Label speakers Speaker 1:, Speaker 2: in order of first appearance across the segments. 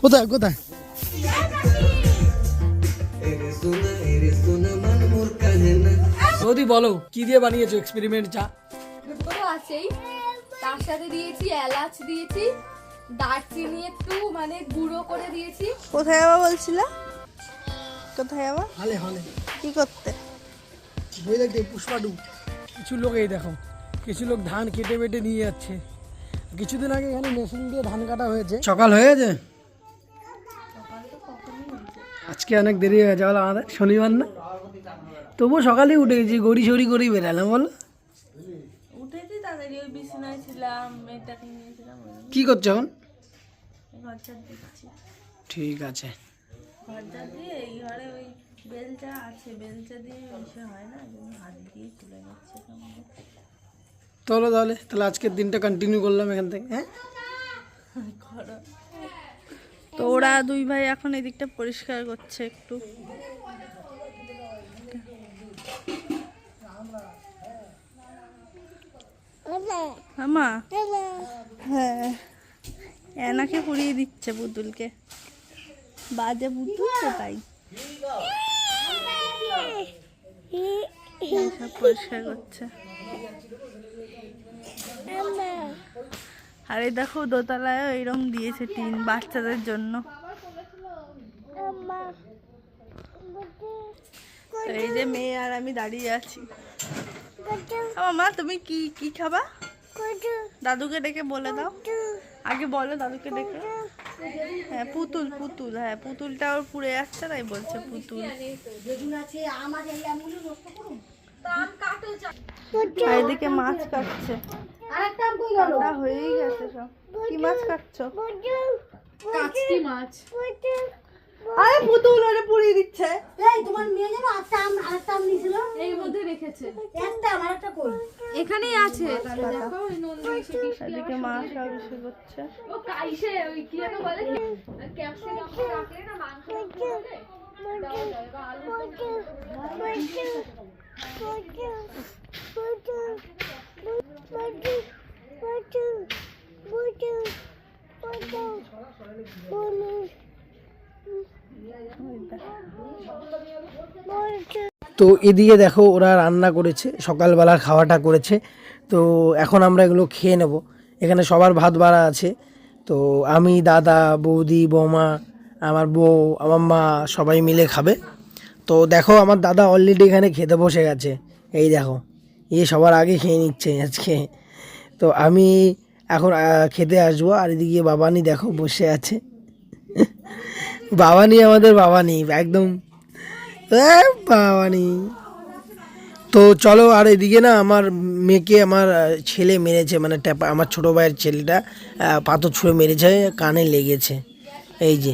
Speaker 1: কোথায় কোথায়? যদি বলো কি দিয়ে বানিয়েছো এক্সপেরিমেন্ট চা?
Speaker 2: দুটো আছেই, তার সাথে দিয়েছি এলাচ, দিয়েছি দারচিনি, একটু মানে গুঁড়ো করে দিয়েছি।
Speaker 3: কোথায় যাবা বলছিলা? কোথায় যাবা?
Speaker 1: হলে হলে
Speaker 3: কি করতে?
Speaker 1: বই দেখতে পুষ্পাডু। কিছু লোক এই দেখো, কিছু লোক ধান কেটে বেটে নিয়ে যাচ্ছে। কিছুদিন আগে এখানে মেশিন দিয়ে ধান কাটা হয়েছে। সকাল হয়ে গেছে, আজকে অনেক দেরি হয়ে গেছে বলো, আমাদের শনিবার না, তবুও সকালেই উঠে গেছি, গড়ি সড়ি করেই বেরালাম বলো।
Speaker 3: উঠেছি তাড়াতাড়ি, ওই বিছানায় ছিলাম, মেয়েটাকে নিয়েছিলাম।
Speaker 1: কি করছো এখন?
Speaker 3: ঘর ঝাড় দিচ্ছি।
Speaker 1: ঠিক আছে।
Speaker 3: ঘর ঝাড় দিয়ে এই ঘরে ওই বেলচা আছে, বেলচা দিয়ে এসে হয় না, জন্য হাত দিয়ে তুলে যাচ্ছে।
Speaker 1: চলো তাহলে তাহলে আজকের দিনটা কন্টিনিউ করলাম এখান থেকে। হ্যাঁ,
Speaker 3: তো ওরা দুই ভাই এখন এদিকটা পরিষ্কার করছে একটু। আমা, হ্যাঁ, এনাকে পুড়িয়ে দিচ্ছে পুতুলকে, বাজে পুতুল তো তাই সব পরিষ্কার করছে। আর এই দেখো দোতলায় এইরকম দিয়েছে টিন বাচ্চাদের জন্য। তো এই যে মেয়ে আর আমি দাঁড়িয়ে আছি। মা তুমি কি কি খাবা? দাদুকে ডেকে বলে দাও, আগে বলো দাদুকে ডেকে। হ্যাঁ পুতুল, পুতুল, হ্যাঁ পুতুলটা ওর পুড়ে যাচ্ছে তাই বলছে পুতুল। আর এদিকে মাছ কাটছে, কাটা হয়েই গেছে সব। কি মাছ কাটছো?
Speaker 2: কাচকি মাছ।
Speaker 3: আরে পুতুল ওরে পুড়িয়ে দিচ্ছে।
Speaker 4: এই তোমার মেয়ে যেন আরেকটা আম নিয়েছিল,
Speaker 2: এর মধ্যে রেখেছে,
Speaker 4: একটা আমার একটা কই
Speaker 2: এখানেই আছে। তাহলে দেখো ওই নন্দী এসে বৃষ্টি
Speaker 3: এদিকে মাছ সব এসে করছে।
Speaker 2: ও কাইসে ওই কি যেন বলে, ক্যাপসিকাম রাখলে না মাংস রাখলে দেওয়া যায়, বা আলু
Speaker 1: তো এদিকে দেখো ওরা রান্না করেছে, সকালবেলা খাওয়াটা করেছে। তো এখন আমরা এগুলো খেয়ে নেব। এখানে সবার ভাত বাড়া আছে। তো আমি, দাদা, বৌদি, বৌমা, আমার বউ, আমার মা সবাই মিলে খাবে। তো দেখো আমার দাদা অলরেডি এখানে খেতে বসে গেছে, এই দেখো সবার আগে খেয়ে নিচ্ছে আজকে। তো আমি এখন খেতে আসবো। আর এদিকে বাবানি দেখো বসে আছে, বাবানি আমাদের বাবানি একদম বাবানি। তো চলো, আর এদিকে না আমার মেয়েকে আমার ছেলে মেরেছে, মানে আমার ছোটো ভাইয়ের ছেলেটা পাথর ছুঁড়ে মেরেছে, কানে লেগেছে। এই যে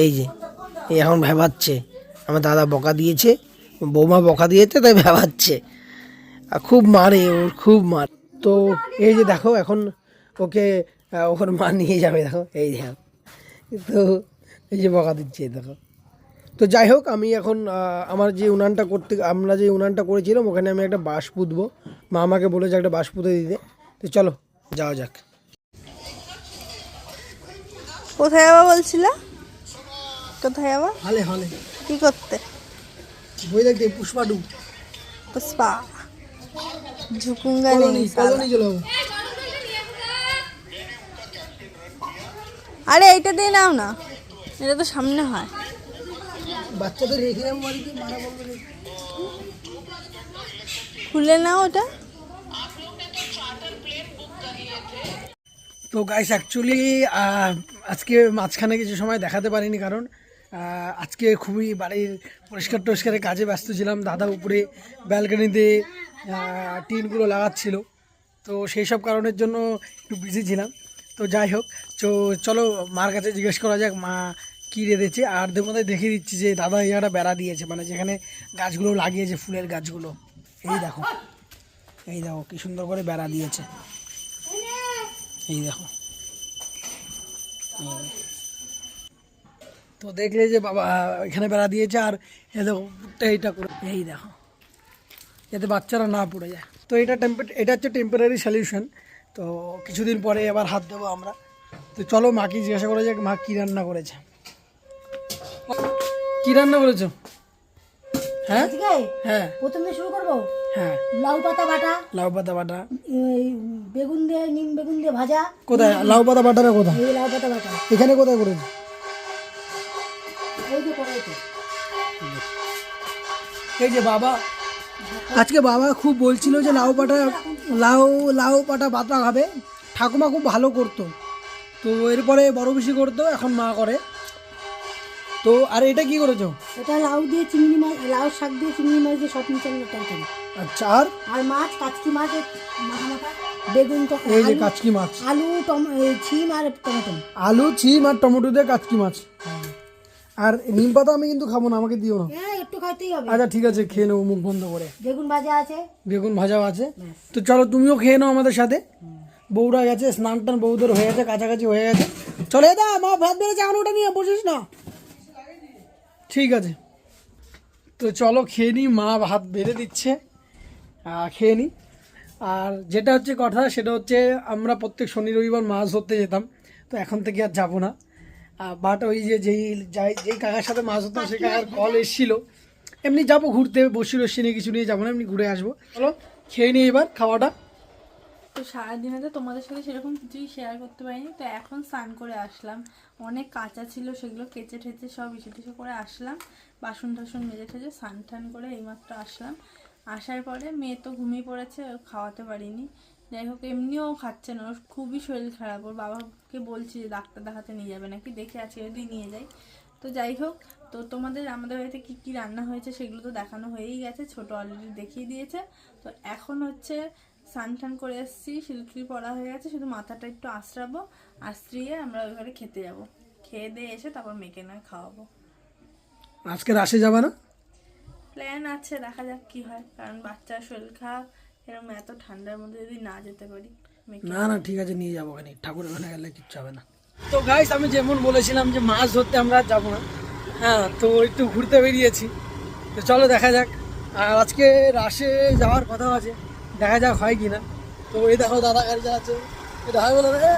Speaker 1: এই যে এখন ভেবাচ্ছে, আমার দাদা বকা দিয়েছে, বৌমা বকা দিয়েছে, তাই ভেবাচ্ছে। আর খুব মারে, ওর খুব মার। তো এই যে দেখো এখন ওকে ওর মা নিয়ে যাবে, দেখো এই দেখো। তো এই যে বকা দিচ্ছে দেখো। তো যাই হোক, আমি এখন আমার যে আমরা যে উনানটা করেছিলাম ওখানে আমি একটা বাঁশ পুঁতবো। মা আমাকে বলেছে একটা বাঁশ পুঁতে দিতে। তো চলো যাওয়া যাক।
Speaker 3: কোথায় যাবা বলছিলা? কোথায় যাবা?
Speaker 1: হলে হলে
Speaker 3: কি করতে?
Speaker 1: বই দেখতে পুষ্পাডু।
Speaker 3: পুষ্পা ঝুকুঙ্গা নেই
Speaker 1: কলোনি চলো।
Speaker 3: আরে এইটা দিয়ে নাও না, এটা তো সামনে হয়।
Speaker 1: বাচ্চাদের রেখে যাবো বাড়িতে, মারা বলবে
Speaker 3: খুলে নাও ওটা।
Speaker 1: তো গাইস অ্যাকচুয়ালি আজকে মাঝখানে কিছু সময় দেখাতে পারিনি, কারণ আজকে খুবই বাড়ির পরিষ্কার টরিষ্কারের কাজে ব্যস্ত ছিলাম। দাদা উপরে ব্যালকনিতে টিনগুলো লাগাচ্ছিল, তো সেই সব কারণের জন্য একটু বিজি ছিলাম। তো যাই হোক, তো চলো মার কাছে জিজ্ঞেস করা যাক মা কী রেঁধেছে। আর মধ্যে দেখিয়ে দিচ্ছি যে দাদা এই একটা বেড়া দিয়েছে, মানে যেখানে গাছগুলো লাগিয়েছে, ফুলের গাছগুলো। এই দেখো কী সুন্দর করে বেড়া দিয়েছে, এই দেখো। তো দেখলে যে বাবা এখানে বেড়া দিয়েছে, আর এ দেখো এইটা করে, এই দেখো যাতে বাচ্চারা না পড়ে যায়। তো এটা হচ্ছে টেম্পোরারি সলিউশন। তো কিছুদিন পরে আবার হাত দেবো আমরা। তো চলো মাকে জিজ্ঞাসা করে যাক মা কী রান্না করেছে। কী রান্না করেছো? হ্যাঁ
Speaker 4: আজকে
Speaker 1: হ্যাঁ
Speaker 4: প্রথমে শুরু করবো
Speaker 1: হ্যাঁ
Speaker 4: লাউ পাতা বাটা,
Speaker 1: লাউ পাতা বাটা।
Speaker 4: এই বেগুন দিয়ে নিম বেগুন দিয়ে ভাজা।
Speaker 1: কোথায় লাউ পাতা বাটাটা কোথায়?
Speaker 4: এই লাউ পাতা বাটা
Speaker 1: এখানে কোথায় করেছো?
Speaker 4: ওই যে কড়াইতে।
Speaker 1: এই যে বাবা আজকে বাবা খুব বলছিল যে লাউ পাটা বাটা খাবে। ঠাকুমা খুব ভালো করতো, তো এরপরে বড় বেশি করতো, এখন মা করে। তো আর এটা কি করেছো?
Speaker 4: এটা লাউ দিয়ে চিংড়ি মাছ, লাউ শাক দিয়ে চিংড়ি মাছ দিয়ে সব মিশানো তরকারি।
Speaker 1: আচ্ছা
Speaker 4: আর মাছ কাচকি মাছ মাথা মাথা, বেগুন তো
Speaker 1: এই যে কাচকি মাছ,
Speaker 4: আলু ছিম আর টমেটো।
Speaker 1: আলু ছিম আর টমেটো দিয়ে কাচকি মাছ। আর নিম পাতা আমি কিন্তু খাবো না, আমাকে দিও না।
Speaker 4: হ্যাঁ একটু খাইতেই হবে।
Speaker 1: আচ্ছা ঠিক আছে, খেয়ে নেবো মুখ বন্ধ করে।
Speaker 4: বেগুন ভাজা আছে।
Speaker 1: বেগুন ভাজাও আছে। তো চলো তুমিও খেয়ে নাও আমাদের সাথে। বউরা গেছে, স্নান টান বউদের হয়ে গেছে, কাছাকাছি হয়ে গেছে। চলে দা মা ভাত বেড়েছে, এখন ওটা নিয়ে বসিস না। ঠিক আছে, তো চলো খেয়ে নিই। মা ভাত বেড়ে দিচ্ছে, খেয়ে নিই। আর যেটা হচ্ছে কথা সেটা হচ্ছে আমরা প্রত্যেক শনি রবিবার মাছ ধরতে যেতাম, তো এখন থেকে আর যাবো না। বাট ওই যে যেই কাকার সাথে মাছ ধরতাম সেই কাকার কল এসেছিলো, এমনি যাবো ঘুরতে, বসি রসি নিয়ে কিছু নিয়ে যাবো না, এমনি ঘুরে আসবো। চলো খেয়ে নিই এবার খাওয়াটা।
Speaker 3: তো সারাদিনে তো তোমাদের সাথে সেরকম কিছুই শেয়ার করতে পারিনি। তো এখন স্নান করে আসলাম, অনেক কাঁচা ছিল সেগুলো কেচে ঠেচে সব ইসে টিসে করে আসলাম। বাসন টাসন মেজে ঠেজে স্নান টান করে এইমাত্র আসলাম। আসার পরে মেয়ে তো ঘুমিয়ে পড়েছে, ওর খাওয়াতে পারিনি। যাই হোক এমনিও খাচ্ছে না, ওর খুবই শরীর খারাপ। ওর বাবাকে বলছি যে ডাক্তার দেখাতে নিয়ে যাবে নাকি, দেখে আজকে যদি নিয়ে যাই। তো যাই হোক, তো আমাদের বাড়িতে কী কী রান্না হয়েছে সেগুলো তো দেখানো হয়েই গেছে, ছোট অলরেডি দেখিয়ে দিয়েছে। তো এখন হচ্ছে স্নান টান করে এসেছি, শিলকিল পড়া হয়ে গেছে, শুধু মাথাটা একটু আঁচড়াবো, আঁচড়িয়ে আমরা ওই ঘরে খেতে যাবো। খেয়ে দিয়ে এসে তারপর মেয়েকে নয় খাওয়াবো।
Speaker 1: আজকে রাশে যাবে না?
Speaker 3: প্ল্যান আছে, দেখা যাক কি হয়, কারণ বাচ্চার শরীর খারাপ, এরকম এত ঠান্ডার মধ্যে যদি না যেতে পারি।
Speaker 1: না না ঠিক আছে, নিয়ে যাবো, ওখানে ঠাকুর ওখানে গেলে কিচ্ছু হবে না। তো গাইস আমি যেমন বলেছিলাম যে মাছ ধরতে আমরা আর যাবো না, হ্যাঁ, তো একটু ঘুরতে বেরিয়েছি। তো চলো দেখা যাক। আর আজকে রাশে যাওয়ার কথা আছে, দেখা যাক হয় কি না। তো এই দেখো দাদা গাড়ি চালাচ্ছে, এটা হয় বলো রে?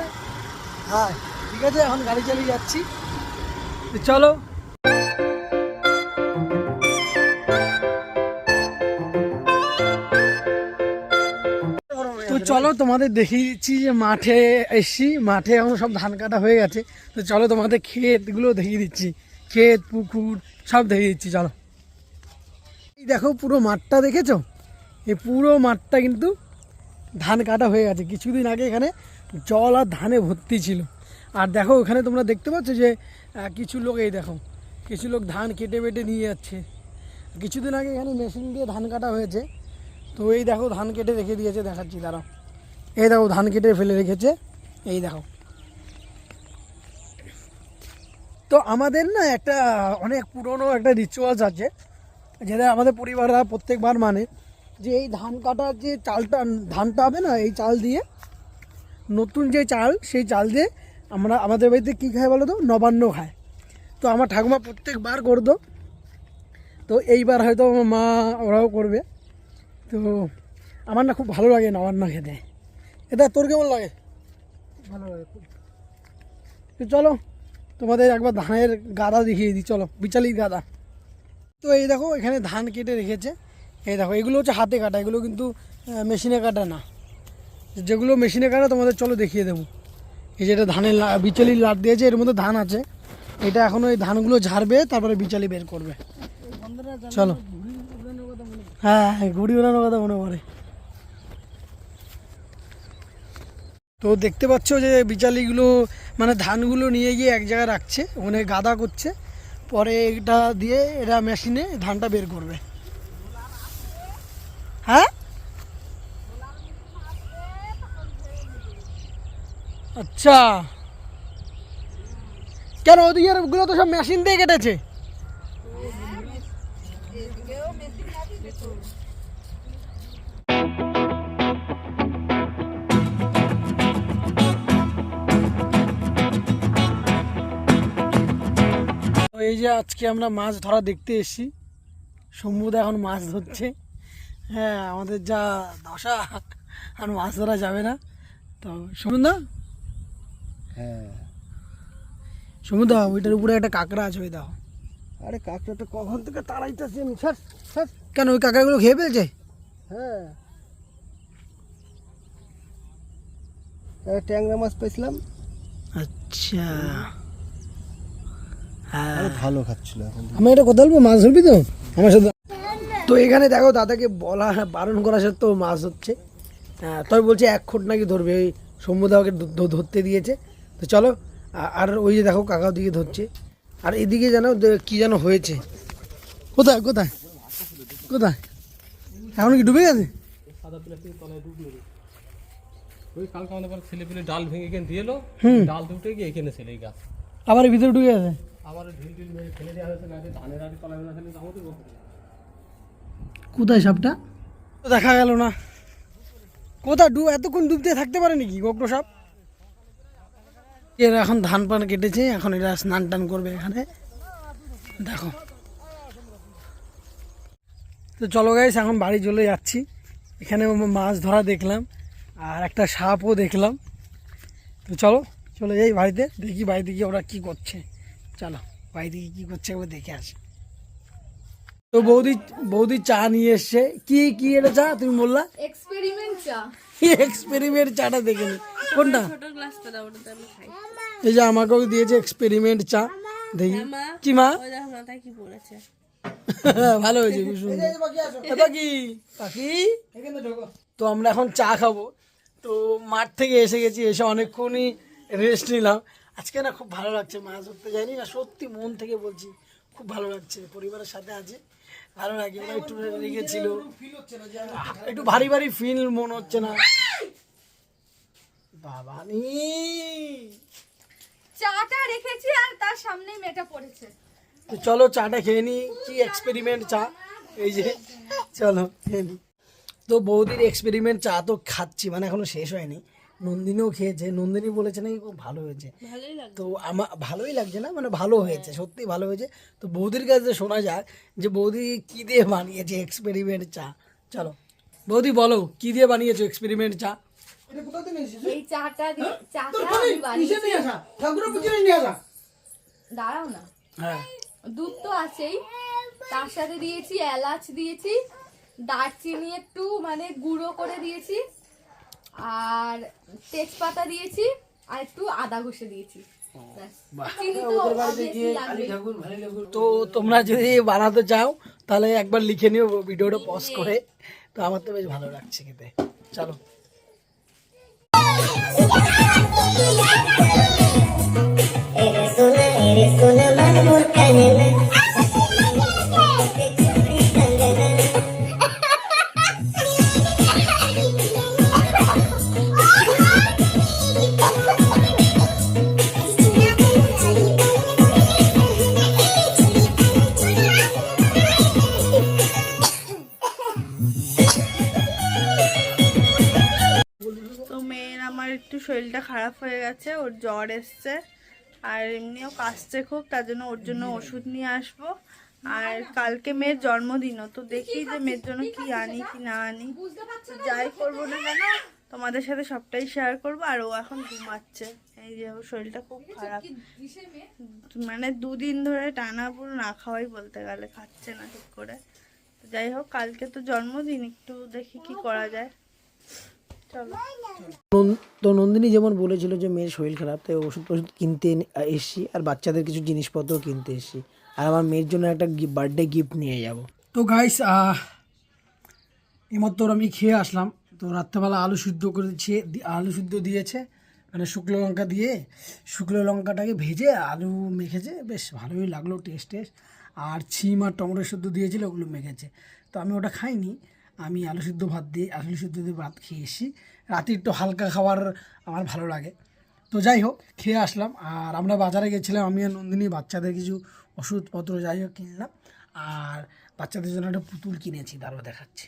Speaker 1: হ্যাঁ ঠিক আছে, এখন গাড়ি চালিয়ে যাচ্ছি। তো চলো। তো চলো তোমাদের দেখিয়ে দিচ্ছি যে মাঠে এসছি, মাঠে এখন সব ধান কাটা হয়ে গেছে। তো চলো তোমাদের ক্ষেতগুলো দেখিয়ে দিচ্ছি, ক্ষেত পুকুর সব দেখিয়ে দিচ্ছি। চলো এই দেখো পুরো মাঠটা দেখেছো, এই পুরো মাঠটা কিন্তু ধান কাটা হয়ে গেছে। কিছুদিন আগে এখানে জল আর ধানে ভর্তি ছিল। আর দেখো ওখানে তোমরা দেখতে পাচ্ছ যে কিছু লোক, এই দেখো কিছু লোক ধান কেটে বেটে নিয়ে যাচ্ছে। কিছুদিন আগে এখানে মেশিন দিয়ে ধান কাটা হয়েছে। তো এই দেখো ধান কেটে রেখে দিয়েছে, দেখাচ্ছি দাঁড়াও। এই দেখো ধান কেটে ফেলে রেখেছে, এই দেখো। তো আমাদের না একটা অনেক পুরনো একটা রিচুয়ালস আছে, যেটা আমাদের পরিবাররা প্রত্যেকবার মানে, যে এই ধান কাটার যে চালটা, ধানটা হবে না, এই চাল দিয়ে, নতুন যে চাল, সেই চাল দিয়ে আমরা আমাদের বাড়িতে কী খাই বলো তো, নবান্ন খায়। তো আমার ঠাকুমা প্রত্যেকবার করতো, তো এইবার হয়তো আমার মা ওরাও করবে। তো আমার না খুব ভালো লাগে নবান্ন খেতে। এটা তোর কেমন লাগে? ভালো লাগে খুব। তো চলো তোমাদের একবার ধানের গাদা দেখিয়ে দিই, চলো বিচালির গাদা। তো এই দেখো এখানে ধান কেটে রেখেছে, এই দেখো এগুলো হচ্ছে হাতে কাটা, এগুলো কিন্তু মেশিনে কাটা না। যেগুলো মেশিনে কাটা তোমাদের চলো দেখিয়ে দেবো। এই যেটা ধানের বিচালির লাট দিয়েছে, এর মধ্যে ধান আছে। এটা এখনও এই ধানগুলো ঝাড়বে, তারপরে বিচালি বের করবে। চলো। হ্যাঁ ঘুড়ি ওড়ানোর কথা মনে পড়ে। তো দেখতে পাচ্ছ যে বিচালিগুলো মানে ধানগুলো নিয়ে গিয়ে এক জায়গায় রাখছে, ওখানে গাদা করছে, পরে এটা দিয়ে এরা মেশিনে ধানটা বের করবে। হ্যাঁ আচ্ছা, কেন ওদিকের গুলো তো সব মেশিন দিয়ে কেটেছে? এই যে আজকে আমরা মাছ ধরা দেখতে এসেছি, সমুদ্রে এখন মাছ ধরছে। হ্যাঁ আমাদের যা দশা, আর মাছ ধরা যাবে না। তো সমুদ্র
Speaker 5: হ্যাঁ।
Speaker 1: সমুদা ওইটার উপরে একটা কাঁকড়া আছে, ওই দাও।
Speaker 5: আরে কাঁকড়াটা কখন থেকে তাড়াইতেছি আমি, ছাড় ছাড়।
Speaker 1: কেন ওই কাঁকড়াগুলো খেয়ে ফেলছে?
Speaker 5: হ্যাঁ, ট্যাংরা মাছ পেয়েছিলাম।
Speaker 1: আচ্ছা হ্যাঁ,
Speaker 5: আরে ভালো খাচ্ছিল এখন।
Speaker 1: আমি একটা কথা বলবো, মাছ ধরবি তো আমার সাথে? তো এখানে দেখো দাদাকে বলা বারণ করা সত্ত্বেও মাছ হচ্ছে। তবে বলছে 1 ফুট নাকি ধরবে, ওই সমুদাকে ধরতে দিয়েছে। তো চলো, আর ওই যে দেখো কাকাও দিকে ধরছে, আর এদিকে যেন কি যেন হয়েছে। কোথায় কোথায় কোথায়? এখন কি ডুবে গেছে?
Speaker 6: ওই কালকে আমাদের ছেলে পেলে ডাল ভেঙে এখানে দিয়ে এলো, ডাল দুটো গিয়ে এখানে ছেলে এই গাছ
Speaker 1: আবার ভিতরে ঢুকে গেছে।
Speaker 6: আবার ঢিল ঢিল মেরে ফেলে দেওয়া হয়েছে, না ধানের আড়ি তলায় না ফেলে আমাদের
Speaker 1: কোথায় সাপটা? দেখা গেল না। কোথায় এতক্ষণ ডুবতে থাকতে পারে নাকি গোগ্র সাপ? এরা এখন ধান পান কেটেছে, এখন এরা স্নান টান করবে এখানে, দেখো। তো চলো গাইস, এখন বাড়ি চলে যাচ্ছি। এখানে মাছ ধরা দেখলাম, আর একটা সাপও দেখলাম। তো চলো চলে যাই বাড়িতে, দেখি বাড়িতে গিয়ে ওরা কি করছে। চলো বাড়িতে গিয়ে কী করছে ওরা দেখে আসে। তো বৌদি চা নিয়ে এসছে। কি এটা চা তুমি বললা?
Speaker 2: এক্সপেরিমেন্ট চা।
Speaker 1: এক্সপেরিমেন্ট চাটা দেখে নি কোনটা?
Speaker 3: ছোট গ্লাসটা দাও, ওটাতে আমি খাই।
Speaker 1: এই যে আমাকেও দিয়েছে এক্সপেরিমেন্ট চা, দেখি কি মা।
Speaker 3: ওই দেখো মাথায় কি পড়েছে।
Speaker 1: ভালো হয়েছে, খুব সুন্দর। পাখি পাখি, তো আমরা এখন চা খাবো। তো মাঠ থেকে এসে গেছি, এসে অনেকক্ষণই রেস্ট নিলাম। আজকে না খুব ভালো লাগছে, মাছ ধরতে যাইনি না, সত্যি মন থেকে বলছি, খুব ভালো লাগছে। পরিবারের সাথে আছে, ভালো লাগে। ওরা একটু লেগেছিল, একটু ভারী ভারী ফিল মনে হচ্ছে না। বাবা
Speaker 2: চাটা রেখেছি আর তার সামনেই মেয়েটা পড়েছে।
Speaker 1: তো চলো চাটা খেয়ে নি। কি এক্সপেরিমেন্ট চা, এই যে চলো খেয়ে নি। তো বৌদির এক্সপেরিমেন্ট চা তো খাচ্ছি, মানে এখনো শেষ হয়নি। নন্দিনীও খেয়েছে, নন্দিনী বলেছে নাকি খুব ভালো হয়েছে। তো আমার ভালোই লাগছে না, মানে ভালো হয়েছে, সত্যি ভালো হয়েছে। তো বৌদির কাছে শোনা যাক যে বৌদি কি দিয়ে বানিয়েছে এক্সপেরিমেন্ট চা। চলো বৌদি বলো, কি দিয়ে বানিয়েছো এক্সপেরিমেন্ট চা?
Speaker 2: এই চাটা আমি বানিয়েছি। দাঁড়াও না,
Speaker 1: হ্যাঁ,
Speaker 2: দুধ তো আছেই, তার সাথে দিয়েছি এলাচ, দিয়েছি দারচিনি একটু মানে গুঁড়ো করে দিয়েছি, আর তেজপাতা দিয়েছি, আর একটু আদা ঘষে দিয়েছি। ব্যাস। চিনি তো obviously লাগবেই।
Speaker 1: তো তোমরা যদি বানাতে চাও তাহলে একবার লিখে নিও ভিডিওটা পজ করে। তো আমার তো বেশ ভালো লাগছে খেতে। চলো
Speaker 3: তো মেয়ের আমার একটু শরীরটা খারাপ হয়ে গেছে, ওর জ্বর এসছে, আর এমনিও কাশছে খুব, তার জন্য ওর জন্য ওষুধ নিয়ে আসবো। আর কালকে মেয়ের জন্মদিনও, তো দেখি যে মেয়ের জন্য কি আনি কি না আনি। তো যাই করবো না কেন তোমাদের সাথে সবটাই শেয়ার করবো। আর ও এখন ঘুমাচ্ছে, এই যে ওর শরীরটা খুব খারাপ, মানে 2 দিন ধরে টানা পুরো না খাওয়াই বলতে গেলে, খাচ্ছে না ঠিক করে। তো যাই হোক, কালকে তো জন্মদিন, একটু দেখি কি করা যায়। চলো।
Speaker 1: তো নন্দিনী যেমন বলেছিল যে মেয়ের শরীর খারাপ, তাই ওষুধ কিনতে এসছি, আর বাচ্চাদের কিছু জিনিসপত্র কিনতে এসছি, আর আমার মেয়ের জন্য একটা বার্থডে গিফট নিয়ে যাব। তো গাইস, এইমাত্র আমি খেয়ে আসলাম। তো রাত্রেবেলা আলু সিদ্ধ দিয়েছে, মানে শুকনো লঙ্কা দিয়ে, শুকনো লঙ্কাটাকে ভেজে আলু মেখেছে, বেশ ভালোই লাগলো টেস্ট। আর ছিম আর টমেটো সিদ্ধ দিয়েছিল, ওগুলো মেখেছে। তো আমি ওটা খাইনি, আমি আলু সিদ্ধ দিয়ে ভাত খেয়ে এসেছি। রাতে একটু হালকা খাবার আমার ভালো লাগে। তো যাই হোক, খেয়ে আসলাম। আর আমরা বাজারে গেছিলাম, আমি আর নন্দিনী, বাচ্চাদের কিছু ওষুধপত্র যাই হোক কিনলাম, আর বাচ্চাদের জন্য একটা পুতুল কিনেছি, তারপর দেখাচ্ছি।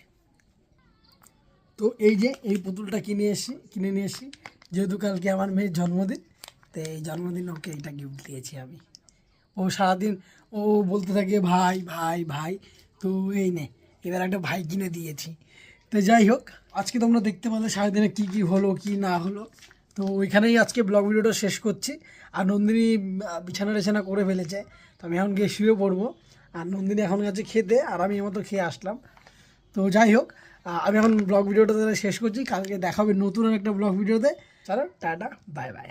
Speaker 1: তো এই যে এই পুতুলটা কিনে নিয়ে এসেছি, যেহেতু কালকে আমার মেয়ের জন্মদিন, তো এই জন্মদিন ওকে এইটা গিফট দিয়েছি আমি। ও সারাদিন ও বলতে থাকে ভাই ভাই ভাই, তো এই নে এবার একটা ভাই কিনে দিয়েছি। তো যাই হোক, আজকে তোমরা দেখতে পারলে সারাদিনে কী কী হলো কি না হলো। তো ওইখানেই আজকে ব্লগ ভিডিওটা শেষ করছি। আর নন্দিনী বিছানা টিছানা করে ফেলেছে, তো আমি এখন গিয়ে শুয়ে পড়বো। আর নন্দিনী এখন গেছে খেতে, আর আমি আমার তো খেয়ে আসলাম। তো যাই হোক, আমি এখন ব্লগ ভিডিওটা শেষ করছি। কালকে দেখা হবে নতুন একটা ব্লগ ভিডিওতে। চলো টাটা, বাই বাই।